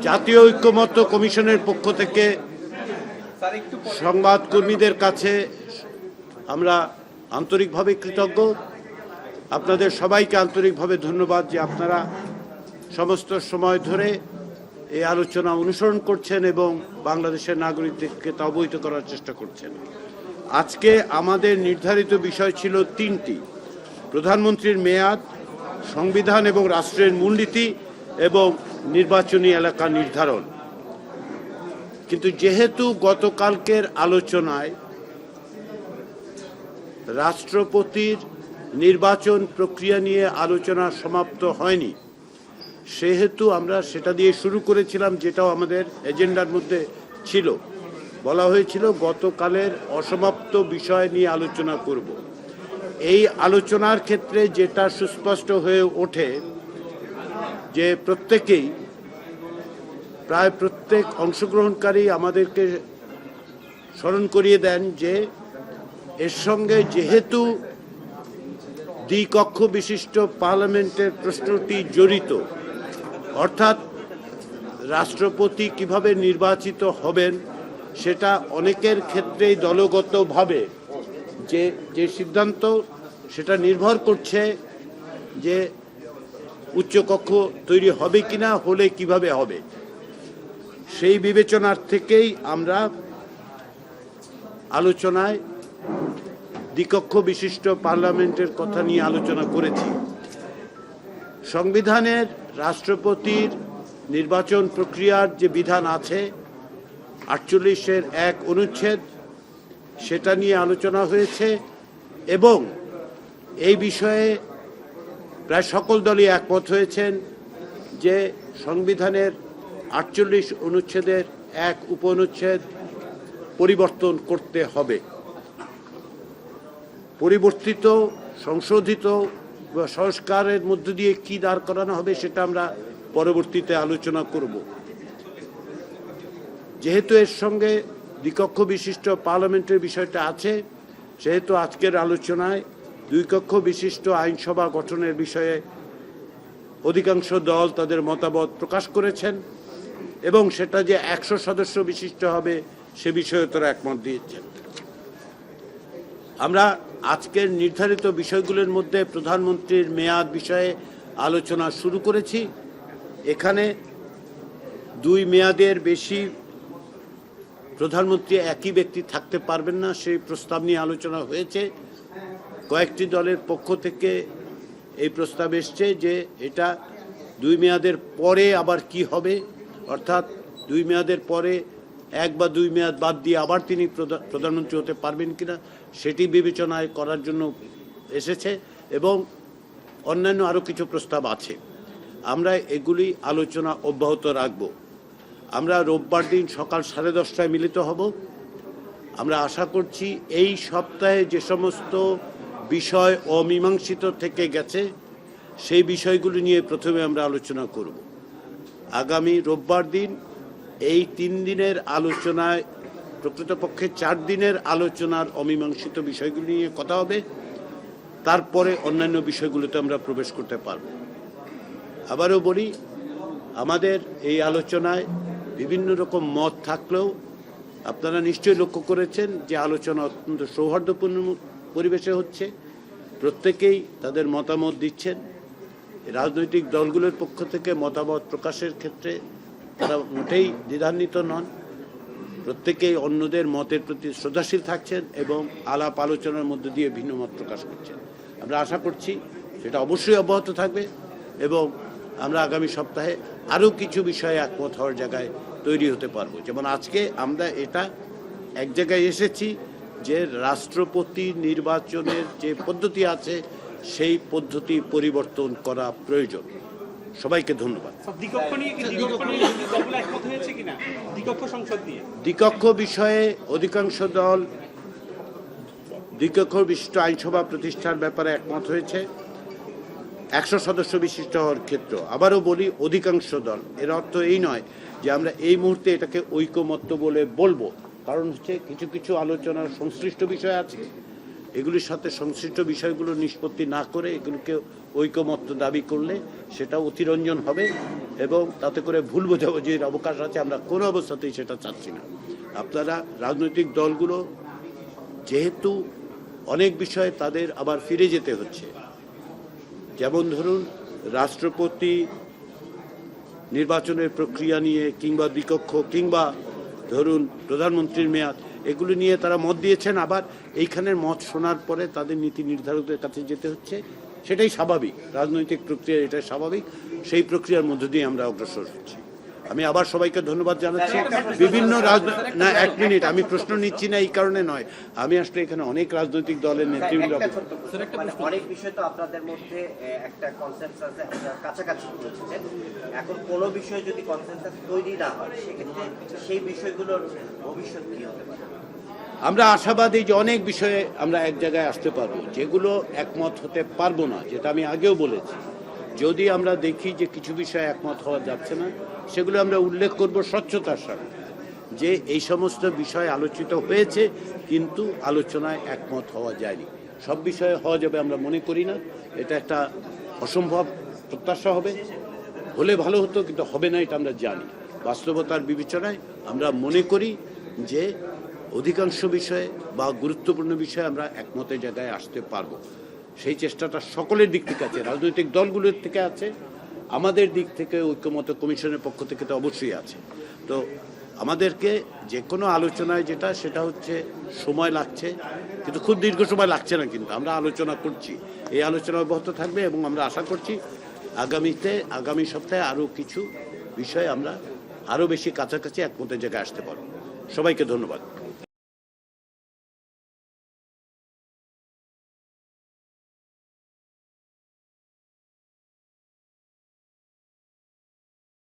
জাতীয় ঐক্যমত্য কমিশনের পক্ষ থেকে সংবাদকর্মীদের কাছে আমরা আন্তরিকভাবে কৃতজ্ঞ। আপনাদের সবাইকে আন্তরিকভাবে ধন্যবাদ যে আপনারা সমস্ত সময় ধরে এই আলোচনা অনুসরণ করছেন এবং বাংলাদেশের নাগরিকদেরকে তা অবহিত করার চেষ্টা করছেন। আজকে আমাদের নির্ধারিত বিষয় ছিল তিনটি: প্রধানমন্ত্রীর মেয়াদ, সংবিধান এবং রাষ্ট্রের মূলনীতি এবং নির্বাচনী এলাকা নির্ধারণ। কিন্তু যেহেতু গতকালকের আলোচনায় রাষ্ট্রপতির নির্বাচন প্রক্রিয়া নিয়ে আলোচনা সমাপ্ত হয়নি, সেহেতু আমরা সেটা দিয়ে শুরু করেছিলাম, যেটাও আমাদের এজেন্ডার মধ্যে ছিল। বলা হয়েছিল গতকালের অসমাপ্ত বিষয় নিয়ে আলোচনা করব। এই আলোচনার ক্ষেত্রে যেটা সুস্পষ্ট হয়ে ওঠে যে প্রায় প্রত্যেক অংশগ্রহণকারী আমাদেরকে স্মরণ করিয়ে দেন যে এর সঙ্গে যেহেতু দ্বিকক্ষ বিশিষ্ট পার্লামেন্টের প্রশ্নটি জড়িত, অর্থাৎ রাষ্ট্রপতি কিভাবে নির্বাচিত হবেন সেটা অনেকের ক্ষেত্রেই দলগতভাবে যে সিদ্ধান্ত সেটা নির্ভর করছে যে উচ্চকক্ষ তৈরি হবে কিনা, হলে কিভাবে হবে। সেই বিবেচনার থেকেই আমরা আলোচনায় দ্বিকক্ষ বিশিষ্ট পার্লামেন্টের কথা নিয়ে আলোচনা করেছি। সংবিধানের রাষ্ট্রপতির নির্বাচন প্রক্রিয়ার যে বিধান আছে 48-এর 1 অনুচ্ছেদ, সেটা নিয়ে আলোচনা হয়েছে এবং এই বিষয়ে প্রায় সকল দলই একমত হয়েছেন যে সংবিধানের 48 অনুচ্ছেদের 1 উপঅনুচ্ছেদ পরিবর্তন করতে হবে। পরিবর্তিত, সংশোধিত বা সংস্কারের মধ্য দিয়ে কি দাঁড় করানো হবে সেটা আমরা পরবর্তীতে আলোচনা করব। যেহেতু এর সঙ্গে দ্বিকক্ষ বিশিষ্ট পার্লামেন্টের বিষয়টা আছে, সেহেতু আজকের আলোচনায় দুই-কক্ষ বিশিষ্ট আইনসভা গঠনের বিষয়ে অধিকাংশ দল তাদের মতামত প্রকাশ করেছেন এবং সেটা যে 100 সদস্য বিশিষ্ট হবে সে বিষয়ে তারা একমত দিয়েছেন। আমরা আজকের নির্ধারিত বিষয়গুলোর মধ্যে প্রধানমন্ত্রীর মেয়াদ বিষয়ে আলোচনা শুরু করেছি। এখানে 2 মেয়াদের বেশি প্রধানমন্ত্রী একই ব্যক্তি থাকতে পারবেন না, সেই প্রস্তাব নিয়ে আলোচনা হয়েছে। কয়েকটি দলের পক্ষ থেকে এই প্রস্তাব এসছে যে এটা 2 মেয়াদের পরে আবার কি হবে, অর্থাৎ 2 মেয়াদের পরে 1 বা 2 মেয়াদ বাদ দিয়ে আবার তিনি প্রধানমন্ত্রী হতে পারবেন কিনা সেটি বিবেচনায় করার জন্য এসেছে এবং অন্যান্য আরও কিছু প্রস্তাব আছে। আমরা এগুলি আলোচনা অব্যাহত রাখব। আমরা রোববার দিন সকাল 10:30টায় মিলিত হব। আমরা আশা করছি এই সপ্তাহে যে সমস্ত বিষয় অমীমাংসিত থেকে গেছে সেই বিষয়গুলি নিয়ে প্রথমে আমরা আলোচনা করব। আগামী রোববার দিন এই 3 দিনের আলোচনায় প্রকৃতপক্ষে 4 দিনের আলোচনার অমীমাংসিত বিষয়গুলি নিয়ে কথা হবে। তারপরে অন্যান্য বিষয়গুলোতে আমরা প্রবেশ করতে পারব। আবারও বলি, আমাদের এই আলোচনায় বিভিন্ন রকম মত থাকলেও আপনারা নিশ্চয়ই লক্ষ্য করেছেন যে আলোচনা অত্যন্ত সৌহার্দ্যপূর্ণ পরিবেশে হচ্ছে। প্রত্যেকেই তাদের মতামত দিচ্ছেন। রাজনৈতিক দলগুলোর পক্ষ থেকে মতামত প্রকাশের ক্ষেত্রে তারা মোটেই দ্বিধান্বিত নন। প্রত্যেকেই অন্যদের মতের প্রতি শ্রদ্ধাশীল থাকছেন এবং আলাপ আলোচনার মধ্য দিয়ে ভিন্ন মত প্রকাশ করছেন। আমরা আশা করছি সেটা অবশ্যই অব্যাহত থাকবে এবং আমরা আগামী সপ্তাহে আরও কিছু বিষয়ে একমত হওয়ার জায়গায় তৈরি হতে পারবো। যেমন আজকে আমরা এটা এক জায়গায় এসেছি যে রাষ্ট্রপতি নির্বাচনের যে পদ্ধতি আছে সেই পদ্ধতি পরিবর্তন করা প্রয়োজন। সবাইকে ধন্যবাদ। দ্বিকক্ষ বিষয়ে অধিকাংশ দল দ্বিকক্ষ বিশিষ্ট আইনসভা প্রতিষ্ঠার ব্যাপারে একমত হয়েছে 100 সদস্য বিশিষ্ট হওয়ার ক্ষেত্র। আবারও বলি, অধিকাংশ দল, এর অর্থ এই নয় যে আমরা এই মুহূর্তে এটাকে ঐকমত্য বলে বলবো। কারণ হচ্ছে কিছু কিছু আলোচনার সংশ্লিষ্ট বিষয় আছে, এগুলির সাথে সংশ্লিষ্ট বিষয়গুলো নিষ্পত্তি না করে এগুলোকে ঐকমত্য দাবি করলে সেটা অতিরঞ্জন হবে এবং তাতে করে ভুল বোঝাবুঝির অবকাশ আছে। আমরা কোনো অবস্থাতেই সেটা চাচ্ছি না। আপনারা রাজনৈতিক দলগুলো যেহেতু অনেক বিষয়ে তাদের আবার ফিরে যেতে হচ্ছে, যেমন ধরুন রাষ্ট্রপতি নির্বাচনের প্রক্রিয়া নিয়ে কিংবা দ্বিকক্ষ কিংবা ধরুন প্রধানমন্ত্রীর মেয়াদ, এগুলো নিয়ে তারা মত দিয়েছেন, আবার এইখানের মত শোনার পরে তাদের নীতি নির্ধারকদের কাছে যেতে হচ্ছে। সেটাই স্বাভাবিক, রাজনৈতিক প্রক্রিয়া, এটাই স্বাভাবিক। সেই প্রক্রিয়ার মধ্য দিয়ে আমরা অগ্রসর হচ্ছি। আমি আবার সবাইকে ধন্যবাদ জানাচ্ছি। বিভিন্ন না, এক মিনিট, আমি প্রশ্ন নিচ্ছি না এই কারণে নয়, আমি আসলে এখানে অনেক রাজনৈতিক দলের নেতৃবৃন্দ, অনেক বিষয় তো আপনাদের মধ্যে একটা কনসেনসাস কাছাকাছি পৌঁছেছে। এখন কোনো বিষয় যদি কনসেনসাস তৈরি না হয়, সেক্ষেত্রে সেই বিষয়গুলোর ভবিষ্যৎ কি হতে পারে? আমরা আশাবাদী যে অনেক বিষয়ে আমরা এক জায়গায় আসতে পারবো। যেগুলো একমত হতে পারবো না, যেটা আমি আগেও বলেছি, যদি আমরা দেখি যে কিছু বিষয়ে একমত হওয়া যাচ্ছে না, সেগুলো আমরা উল্লেখ করব স্বচ্ছতার সাথে, যে এই সমস্ত বিষয় আলোচিত হয়েছে কিন্তু আলোচনায় একমত হওয়া যায়নি। সব বিষয়ে হওয়া যাবে আমরা মনে করি না, এটা একটা অসম্ভব প্রত্যাশা হবে। হলে ভালো হতো, কিন্তু হবে না, এটা আমরা জানি। বাস্তবতার বিবেচনায় আমরা মনে করি যে অধিকাংশ বিষয়ে বা গুরুত্বপূর্ণ বিষয়ে আমরা একমতের জায়গায় আসতে পারবো। সেই চেষ্টাটা সকলের দিক থেকে আছে, রাজনৈতিক দলগুলোর থেকে আছে, আমাদের দিক থেকে ঐক্যমত্য কমিশনের পক্ষ থেকে তো অবশ্যই আছে। তো আমাদেরকে যে কোনো আলোচনায় যেটা, সেটা হচ্ছে সময় লাগছে, কিন্তু খুব দীর্ঘ সময় লাগছে না, কিন্তু আমরা আলোচনা করছি, এই আলোচনা অব্যাহত থাকবে এবং আমরা আশা করছি আগামী সপ্তাহে আরও কিছু বিষয় আমরা আরও বেশি কাছাকাছি একমতের জায়গায় আসতে পারব। সবাইকে ধন্যবাদ।